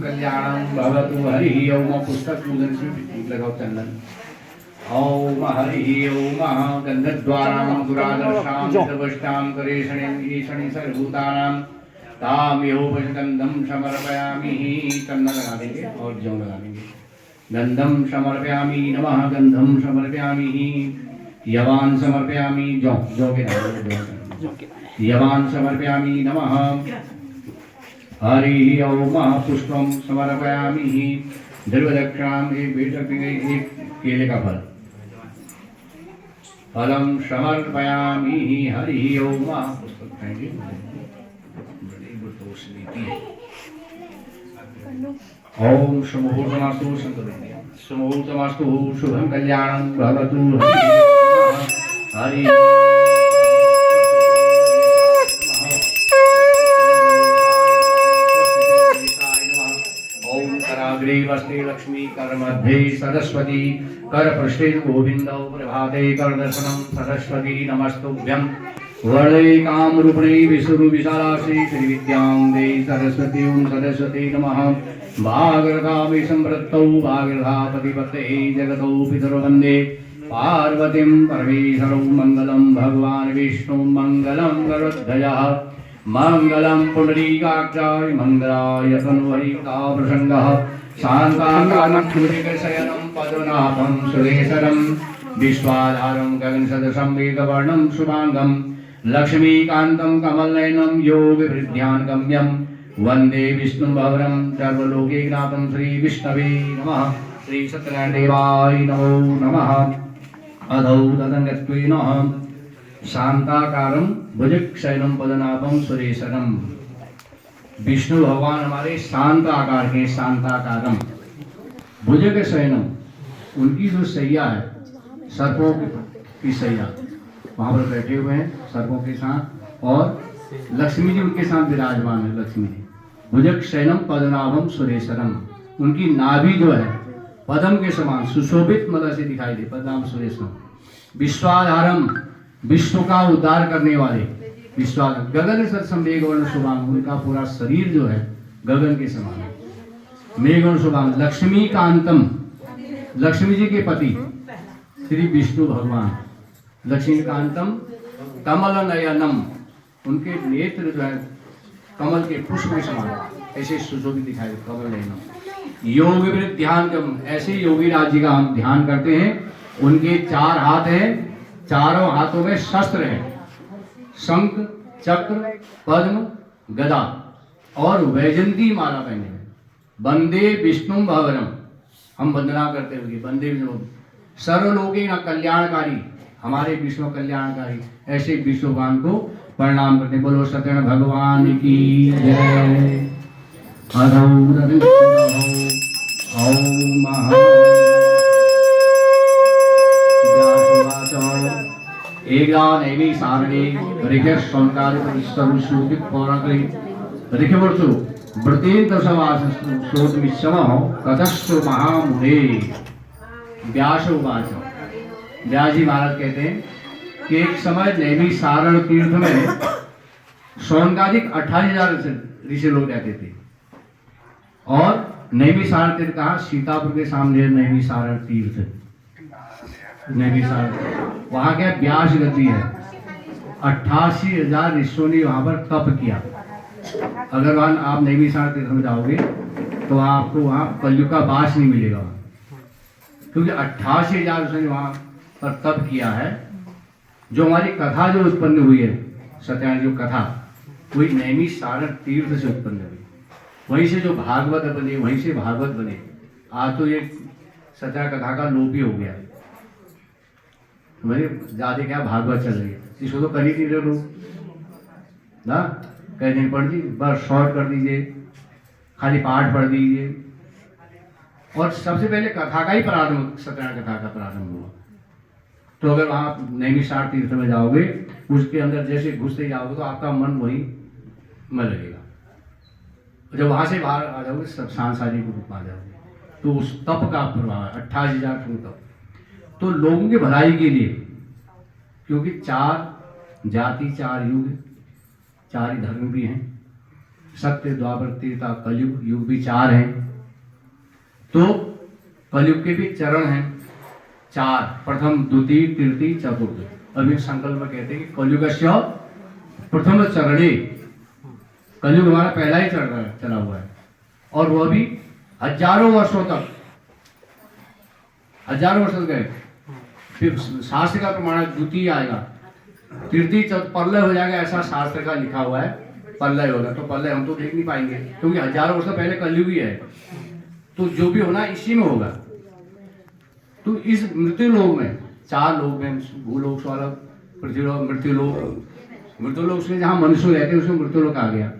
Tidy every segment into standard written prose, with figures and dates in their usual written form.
शुभम कल्याणम भवतु। हरि ओम। पुस्तक पूजन से लगाओ चंदन। ओम हरि ओम। गंधद्वारां दुरादर्शां सर्वष्टां करेशणीं ईशणी सर्वभूतानां ताम्योपगंधं समर्पयामि। चंदन लगा देंगे और जौ लगा देंगे। गंधं समर्पयामि नमः। गंधं समर्पयामि। यवान समर्पयामि। जौ जौ के दाने यवान समर्पयामि नमः। हरि ओम। पुष्पं समर्पयामि। द्रव्यदक्षिणां एक भेंट रखी गई, एक केले का फल। फलं समर्पयामि। हरि ओम। पुष्पक खाएंगे। ओम शमुहूर्तमस्तु। शमुहूर्तमस्तु। शुभं कल्याणं भवतु। हरि ओम कराग्रे वस्ते लक्ष्मी, कर मध्ये सरस्वती, कर पृष्ठे गोविंदौ, प्रभाते कर दर्शनम सरस्वती नमस्तुभ्यं। वरदे कामरूपिणे विश्वरूपविशालाक्षी श्रीविद्यां देहि सरस्वती। ओं सरस्वती नमः। भागीरथी संवृत्तौ भागीरथापतिपतये जगतौ पितरौ वन्दे पार्वतीं परमेश्वरौ। मंगलम भगवान विष्णु मंगलम गरुड़ध्वजः मंगलम पुंडरीकाक्षाय मंगलाय तनूहरितावृषङ्गः शान्ताकारं शयनं पद्मनाभं सुरेशरं विश्वाधारं गगनसदृशं मेघवर्णं शुभांगं लक्ष्मीकान्तं कमलनयनं योगवृद्ध्यानगम्यं वन्दे विष्णुं भवरं सर्वलोकैकनाथं श्रीविष्णवे नमः। श्री सत्यनारायण देवाय नमो नमः। अधौ तदङ्गत्वेन शांताकारं भुजगशयनं पद्मनाभं सुरेशरं। विष्णु भगवान हमारे शांत आकार के, शांताकारम भुजगशयनम। उनकी जो सैया है सर्पों की सैया, वहां पर बैठे हुए हैं सर्पों के साथ, और लक्ष्मी जी उनके साथ विराजमान है। लक्ष्मी जी भुजगशयनम पद्मनाभम सुरेशरम। उनकी नाभि जो है पद्म के समान सुशोभित मदद से दिखाई दे, पद्मनाभ सुरेशरम। विश्वाधारम, विश्व का उद्धार करने वाले, विश्वास गगन सदृशं मेघवर्ण शुभांग। उनका पूरा शरीर जो है गगन के समान है, मेघवर्ण शुभांग। लक्ष्मीकांतम, लक्ष्मी जी के पति श्री विष्णु भगवान। लक्ष्मीकांतम कमल नयनम, उनके नेत्र जो है कमल के पुष्प के समान ऐसे सुशोभित दिखाई दे, कमल नयनम। योग ध्यान, ऐसे योगी राज जी का हम ध्यान करते हैं। उनके 4 हाथ हैं, चारों हाथों में शस्त्र हैं, शंख चक्र पद्म गदा और वैजंती माला पहने हैं। वंदे विष्णु भवरम, हम वंदना करते हुए वंदे विष्णु सर्वलोके न कल्याणकारी, हमारे विश्व कल्याणकारी ऐसे विश्ववान को प्रणाम करते। बोलो सत्यनारायण भगवान की जय। एगा नैमी सारणे ऋखे संकाल परिस्तरुषुति पौराकरि ऋखे वर्षु व्रतेन दशवास श्रोत मिश्रमः कतस्व महामुने। व्यास उवाच, व्यास जी महाराज कहते हैं कि एक समय नैमी सारण तीर्थ में सौनकादिक 28,000 ऋषि लोग रहते थे। और नैमी सारण तीर्थ कहा, सीतापुर के सामने नैमी सारण तीर्थ। नैमी सारण वहां क्या व्यास गति है, 88,000 ऋषियों ने वहां पर तप किया। अगर वहां आप नैमी सारण तीर्थ में जाओगे तो आपको वहां कलयुग का वास नहीं मिलेगा, क्योंकि 88,000 ऋषियों ने वहां पर तप किया है। जो हमारी कथा जो उत्पन्न हुई है, सत्यनारायण जो कथा, वही नैमी सारण तीर्थ से उत्पन्न हुई। वहीं से जो भागवत बने, वहीं से भागवत बने। आज तो ये सत्या कथा का लोप ही हो गया, ज्यादा क्या भागवत चल रही है, इसको तो कर ही नहीं रहे लोग ना। कई दिन पढ़ दी, बस शॉर्ट कर दीजिए, खाली पाठ पढ़ दीजिए। और सबसे पहले कथा का ही प्रारंभ, सत्यनारायण कथा का प्रारंभ हुआ। तो अगर आप नैमी सारण तीर्थ में जाओगे, उसके अंदर जैसे घुसते जाओगे तो आपका मन वही में लगेगा। जब वहां से बाहर आ जाओगे सब सांसारिक रूप में आ जाओगे, तो उस तप का प्रभाव है 28,000 तप। तो लोगों की भलाई के लिए, क्योंकि 4 जाति 4 युग 4 ही धर्म भी हैं, सत्य, द्वापर, त्रेता, कलयुग, युग भी 4 हैं। तो कलयुग के भी चरण हैं 4, प्रथम, द्वितीय, तृतीय, चतुर्थ। अभी संकल्प कहते हैं कि कलयुगस्य प्रथम चरणे, कलयुग हमारा पहला ही चला हुआ है, और वह भी हजारों वर्षों तक गए। फिर शास्त्र का प्रमाण द्वितीय आएगा, तृतीय, प्रलय हो जाएगा, ऐसा शास्त्र का लिखा हुआ है। प्रलय होगा तो प्रलय हम तो देख नहीं पाएंगे, क्योंकि हजारों वर्ष पहले कलयुग ही है। तो जो भी होना इसी में होगा। तो इस मृत्यु लोक में 4 लोग हैं, भूलोक, स्वलोक, पृथ्वीलोक, मृत्युलोक। मृत्युलोक से जहाँ मनुष्य रहते हैं उसमें मृत्युलोक आ गया।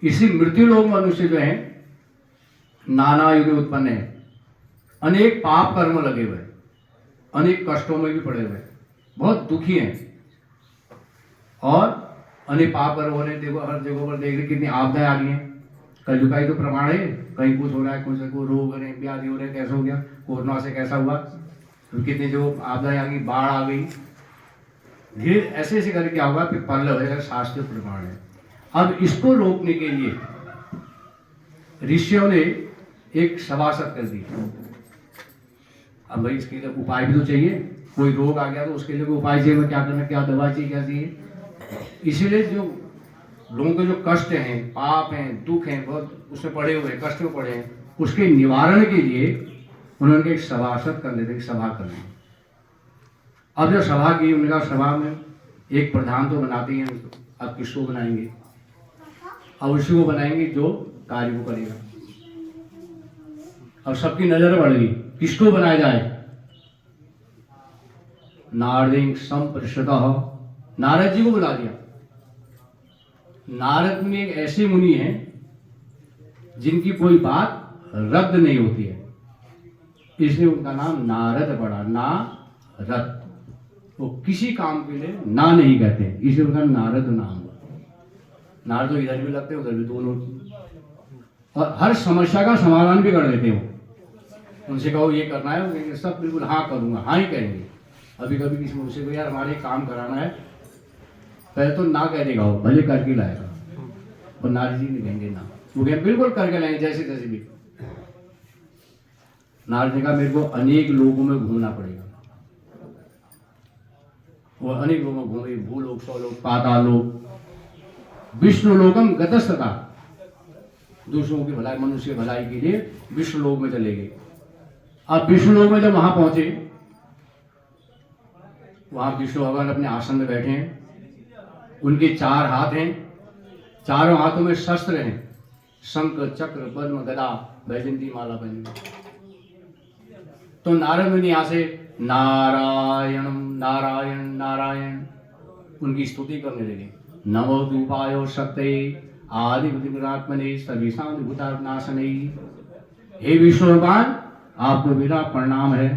इसी मृत्युलोक मनुष्य जो है नाना युग में उत्पन्न है, अनेक पाप कर्म लगे हुए, अनेक कष्टों में भी पड़े हुए, बहुत दुखी हैं, और अनेक पाप कर्म हो रहे। देखो हर जगह पर देख रहे कितनी आपदाएं आ गई हैं। कलयुग का ही तो प्रमाण है। कहीं कुछ हो रहा है, कुछ को रोग हो रहे हैं, व्याधि हो रहे हैं, कैसा हो गया, कोरोना से कैसा हुआ, तो कितनी जो आपदाएं आ गई, बाढ़ आ गई, धीरे ऐसे ऐसे करके क्या होगा, फिर प्रलय हो जाएगा। शास्त्रीय प्रमाण है। अब इसको रोकने के लिए ऋषियों ने एक सभासद कर दी। अब भाई इसके लिए उपाय भी तो चाहिए। कोई रोग आ गया तो उसके लिए कोई उपाय चाहिए, क्या करना, क्या दवा चाहिए, क्या चाहिए। इसीलिए जो लोगों के जो कष्ट हैं, पाप हैं, दुख हैं, बहुत उसमें पड़े हुए, कष्ट में पड़े हैं, उसके निवारण के लिए उन्होंने एक सभासद कर लेते, सभा कर ली। अब जब सभा की, उन्होंने कहा सभा में एक प्रधान तो बनाते हैं, अब किसको बनाएंगे, अब उसी को बनाएंगे जो कार्य को करेगा। अब सबकी नजर बढ़ गई, किसको बनाया जाए। नारद संप्रशतः, नारद जी को बुला दिया। नारद में एक ऐसे मुनि हैं जिनकी कोई बात रद्द नहीं होती है, इसलिए उनका नाम नारद पड़ा। नारद, वो किसी काम के लिए ना नहीं कहते, इसलिए उनका नारद नाम हुआ। नारद तो इधर भी लगते हैं, उधर भी, दोनों, और हर समस्या का समाधान भी कर देते हो। उनसे कहो ये करना है, वो कहेंगे सब बिल्कुल हाँ करूंगा, हाँ ही कहेंगे। अभी कभी किसी मुझसे को यार हमारे काम कराना है, पहले तो ना कह देगा, वो भले करके लाएगा, और नारद जी नहीं कहेंगे ना, वो कहेंगे बिल्कुल करके लाएंगे, जैसे तैसे भी। नारद जी का मेरे को अनेक लोगों में घूमना पड़ेगा। वो अनेक लोगों में घूमे, भूलोक, स्वलोक, पातालोक, विष्णु लोकम गतस्तता, दूसरों की भलाई, मनुष्य की भलाई के लिए विष्णु लोक में चले गए। अब विष्णु लोक में जब वहां पहुंचे, वहां विष्णु भगवान अपने आसन में बैठे हैं, उनके 4 हाथ हैं, चारों हाथों में शस्त्र हैं, शंख, चक्र, पद्म, गदा, वैजयंती माला बनी। तो नारद मुनि यहाँ से नारायणम नारायण नारायण उनकी स्तुति करने लगे। नमो दूपायो शक्ते आदि बुद्धिमतात्मने सर्वेषां भूतानाशने। हे विष्णु भगवान, आपको मेरा प्रणाम है।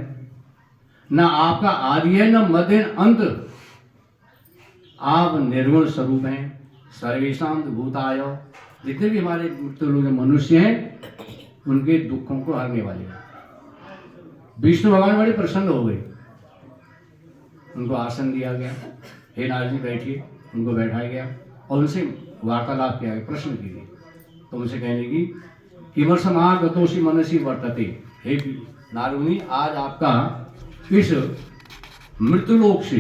न आपका आदि है, न मध्य, अंत। आप निर्गुण स्वरूप हैं। सर्वेषां भूताय, जितने भी हमारे मृत्यु लोग मनुष्य हैं, उनके दुखों को हरने वाले हैं। विष्णु भगवान बड़े प्रसन्न हो गए, उनको आसन दिया गया। हे नारद जी बैठिए, उनको बैठाया गया और उनसे वार्तालाप किया गया, प्रश्न किए। तो उनसे कहने की किमर्थमागतोषि मनसि वर्तते। हे नारद मुनि, आज आपका इस मृत्युलोक से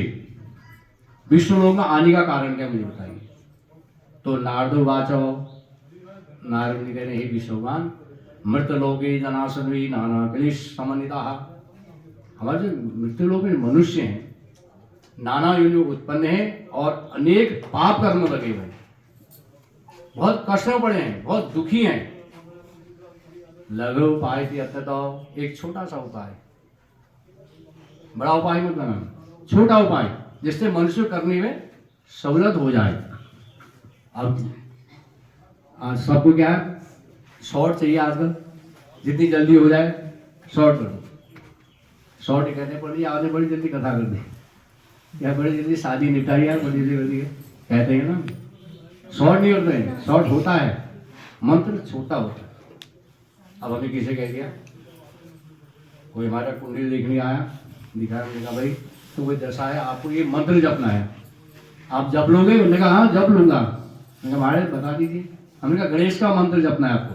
विष्णुलोक में आने का कारण क्या, मुझे बताइए। तो नारदोवाचो, नारद मुनि कह रहे, हे विष्णु भगवान, मृतलोके जनासर्वे नाना क्लेश समन्विताः। हमारे जो मृत्युलोक में मनुष्य हैं, नाना योनियों उत्पन्न हैं और अनेक पाप कर्म लगे हुए हैं, बहुत कष्ट में पड़े हैं, बहुत दुखी हैं। लघु उपाय थी अत्यत, एक छोटा सा उपाय, बड़ा उपाय मत बनाना, छोटा उपाय जिससे मनुष्य करने में सहूलत हो जाए। अब सबको क्या है, शॉर्ट चाहिए आजकल, जितनी जल्दी हो जाए शॉर्ट करो। शॉर्ट ही कहते पड़ी, आपने बड़ी जल्दी कथा कर दी, या बड़ी जल्दी शादी निपटाई है, बड़ी जल्दी कर दी कहते हैं ना। शॉर्ट नहीं होते हैं, शॉर्ट होता है, मंत्र छोटा होता है। अब हमें किसे कह दिया, कोई हमारा कुंडली देखने आया, दिखाया, मैंने कहा भाई तो कोई दशा है, आपको ये मंत्र जपना है, आप जप लोगे? उन्होंने कहा हाँ जप लूंगा। मैंने कहा महाराज बता दीजिए। हमने कहा गणेश का मंत्र जपना है आपको,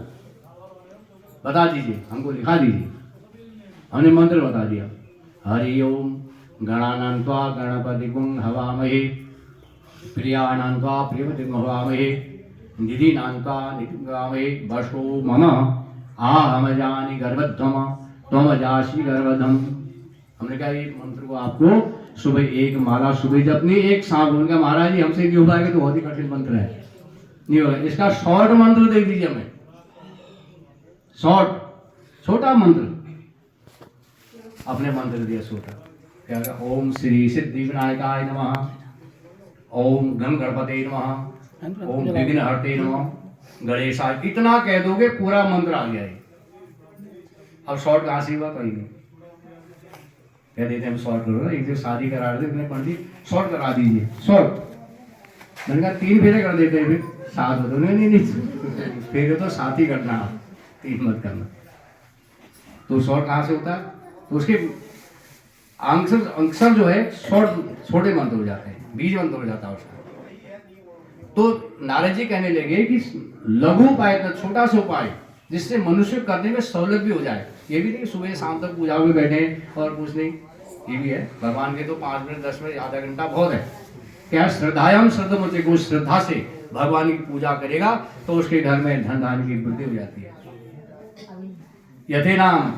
बता दीजिए, हमको लिखा दीजिए। हमने मंत्र बता दिया, हरि ओम गणानां त्वा गणपतिगुं हवामहे, प्रियाणां त्वा प्रियपतिगुं हवामहे, निधिनां त्वा निधिं हवामहे, वशो मम आहमजानि गर्भध्वम त्वम जासि गर्भधम। हमने कहा ये मंत्र को आपको सुबह एक माला सुबह जपनी, एक सांप। उनका महाराज जी हमसे नहीं हो पाएगा तो बहुत ही कठिन मंत्र है, नहीं होगा। इसका शॉर्ट मंत्र दे दीजिए हमें, शॉर्ट छोटा मंत्र। अपने मंत्र दिया छोटा, क्या कहा, ओम श्री सिद्धि विनायकाय नमः, ओम गण गणपते नमः, ओम विघ्नहर्ते नमः, गणेशाय। इतना कह दोगे पूरा मंत्र आ गया है। अब शॉर्ट कहाँ से हुआ, कहीं नहीं। कह देते हम शॉर्ट करो ना, एक जो शादी करा रहे थे पंडित, शॉर्ट करा दीजिए, शॉर्ट। मैंने कहा 3 फेरे कर देते हैं, फिर 7 होते। नहीं फेरे तो 7 ही करना, 3 मत करना। तो शॉर्ट कहाँ से होता है, तो उसके अक्षर जो है शॉर्ट छोटे मंत्र हो जाते हैं, बीज मंत्र हो जाता है उसका। तो नारद जी कहने लगे कि लघु उपाय, छोटा सा उपाय जिससे मनुष्य करने में सहूलत भी हो जाए। ये भी नहीं सुबह शाम तक पूजा में बैठे और कुछ नहीं, ये भी है। भगवान के तो 5 मिनट 10 मिनट आधा घंटा बहुत है। क्या श्रद्धायाम श्रद्धामते, को श्रद्धा से भगवान की पूजा करेगा तो उसके घर में धन धान की वृद्धि हो जाती है। यथे नाम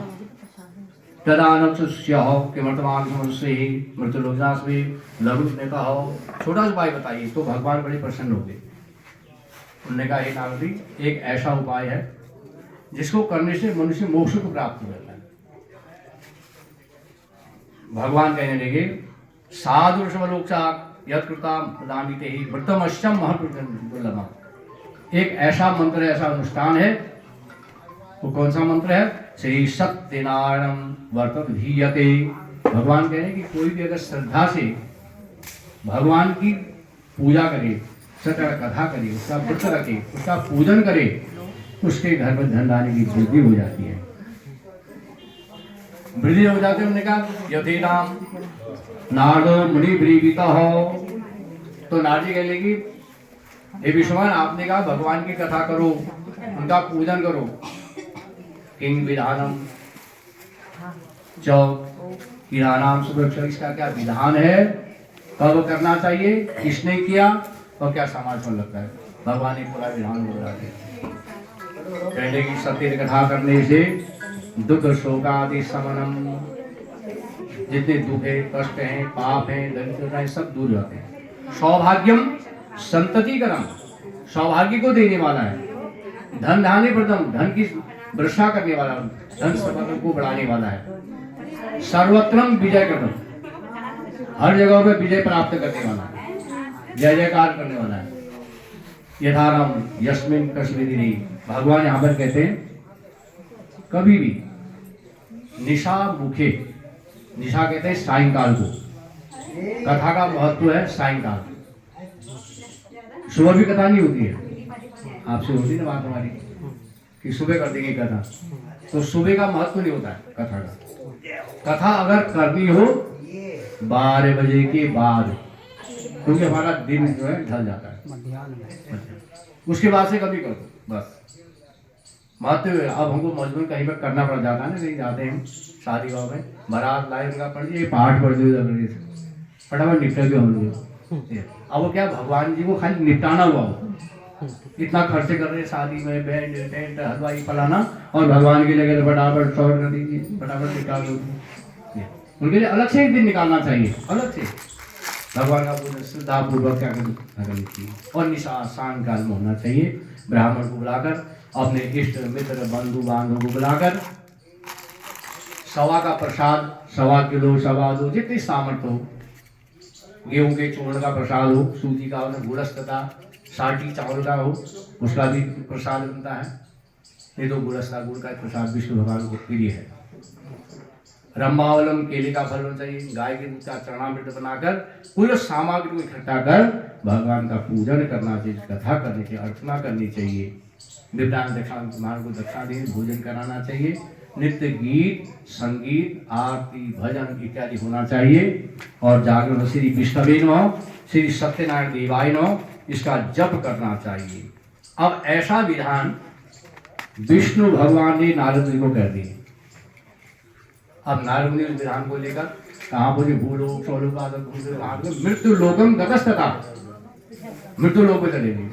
तदानक्षस्यः किमर्थमान् समस्ये मृत्युलोचनास्मि लघु ने कहा हो, छोटा सा उपाय बताइए तो भगवान बड़े प्रसन्न हो गए। उन्होंने कहा, हे नारद जी, एक ऐसा उपाय है जिसको करने से मनुष्य मोक्ष को प्राप्त हो जाता है। भगवान कहने लगे, साधु ऋषभलोकचाक यत्कृता दामिते ही व्रतमश्चम महत्वम। एक ऐसा मंत्र है, ऐसा अनुष्ठान है। वो कौन सा मंत्र है, श्री सत्यनारायण व्रत धीयते। भगवान कह रहे हैं कि कोई भी अगर श्रद्धा से भगवान की पूजा करे, सत्य कथा करे, उसका व्रत रखे, उसका पूजन करे, उसके घर में धन धान्य की वृद्धि हो जाती है। वृद्धि हो जाती है। उन्होंने कहा, यदि नाम नारदो मुनि ब्रीविता हो, तो नारद जी कहने लगी, हे विश्वमान, आपने कहा भगवान की कथा करो, उनका पूजन करो। किंग विधानम किरानाम सुरक्षा, इसका क्या विधान है, कब करना चाहिए, किसने किया और क्या समाज में लगता है। भगवान ने पूरा विधान बोला है। कहने की सत्य कथा करने से दुख शोकादि समनम, जितने दुख है, कष्ट हैं, पाप हैं, दरिद्रता है, सब दूर जाते हैं। सौभाग्यम संततिकरम, सौभाग्य को देने वाला है। धन धान्य प्रदम, धन की वर्षा करने वाला, धन संपदा को बढ़ाने वाला है। सर्वत्रम विजय करम, हर जगह पे विजय प्राप्त करने वाला है, जय जयकार करने वाला है। यथारम यस्मिन कश्मीरी, भगवान यहाँ पर कहते हैं कभी भी निशा मुखे, निशा कहते हैं सायंकाल को, कथा का महत्व है सायंकाल। सुबह भी कथा नहीं होती है, आपसे होती ना बात हमारी कि सुबह कर देंगे कथा, तो सुबह का महत्व नहीं होता है कथा का। कथा अगर करनी हो 12 बजे के बाद, क्योंकि हमारा दिन जो है ढल जाता है, उसके बाद से कभी करो बस। महत्व अब हमको मजबूर कहीं पर करना पड़ जाता है ना, कहीं जाते हैं शादी गाँव में, बारात लाए, उनका पढ़ दिए, पाठ पढ़ दिए, फटाफट निपटे भी हम लोग। अब वो क्या, भगवान जी को खाली निपटाना हुआ हो, इतना खर्चे कर रहे हैं शादी में, बैंड टेंट हलवाई फलाना, और भगवान के लिए फटाफट शॉर्ट कर दीजिए, फटाफट निकाल दो। उनके लिए अलग से एक दिन निकालना चाहिए, अलग से भगवान का पूजन श्रद्धा पूर्वक क्या करनी चाहिए। और निशा शाम काल में होना चाहिए। ब्राह्मण को बुलाकर, अपने इष्ट मित्र बंधु बांधव को बुलाकर, सवा का प्रसाद, 1.25 किलो, 2.25 जितनी सामर्थ्य हो, गेहूं के चूर्ण का प्रसाद हो, सूजी का हो, गुड़स तथा साठी चावल का हो, उसका भी प्रसाद बनता है। ये तो गुड़स का, गुड़ का प्रसाद विष्णु भगवान को प्रिय है। रंबावलम, केले का फल होना चाहिए। गाय के दूध का चरणामृत बनाकर पूरे सामग्री को इकट्ठा कर भगवान का पूजन करना चाहिए, कथा करनी चाहिए, अर्चना करनी चाहिए। विद्यान दक्षिणा को दक्षिणा देने, भोजन कराना चाहिए। नृत्य, गीत, संगीत, आरती, भजन इत्यादि होना चाहिए। और जागरण श्री विष्णवे नमः, श्री सत्यनारायण देवाय नमः, इसका जप करना चाहिए। अब ऐसा विधान विष्णु भगवान ने नारद जी को कर दिया। अब नारद मुनि उस विधान को लेकर कहाँ बोले भूलोक स्वलोक मृत्यु लोकम गतस्तथा, मृत्यु लोक में चले गए।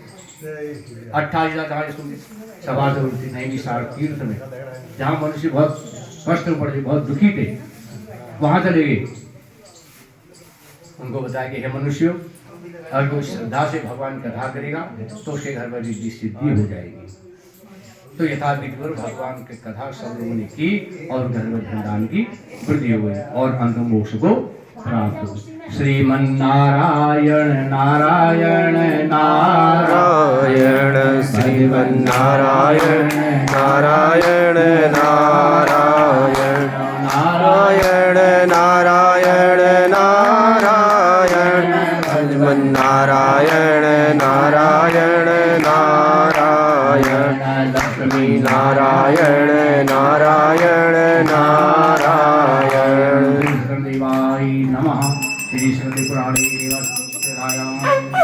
28,000 सभा से उठती नहीं सार तीर्थ में, जहाँ मनुष्य बहुत कष्ट में पड़े, बहुत दुखी थे, वहां चले गए। उनको बताया कि हे मनुष्यों, अगर कोई श्रद्धा से भगवान की कथा करेगा तो उसके घर में रिद्धि सिद्धि हो जाएगी। तो यथाविधि भगवान की कथा सब लोगों ने की और घर में धनदान की वृद्धि हो गई और अंत मोक्ष को प्राप्त हो। श्रीमन्नारायण नारायण नारायण, श्रीमन्नारायण नारायण नारायण, नारायण नारायण नारायण, श्रीमन्नारायण नारायण नारायण, लक्ष्मी नारायण नारायण नारायण। देवाय नमः। श्री श्रीमद् पुराणे देवरायाम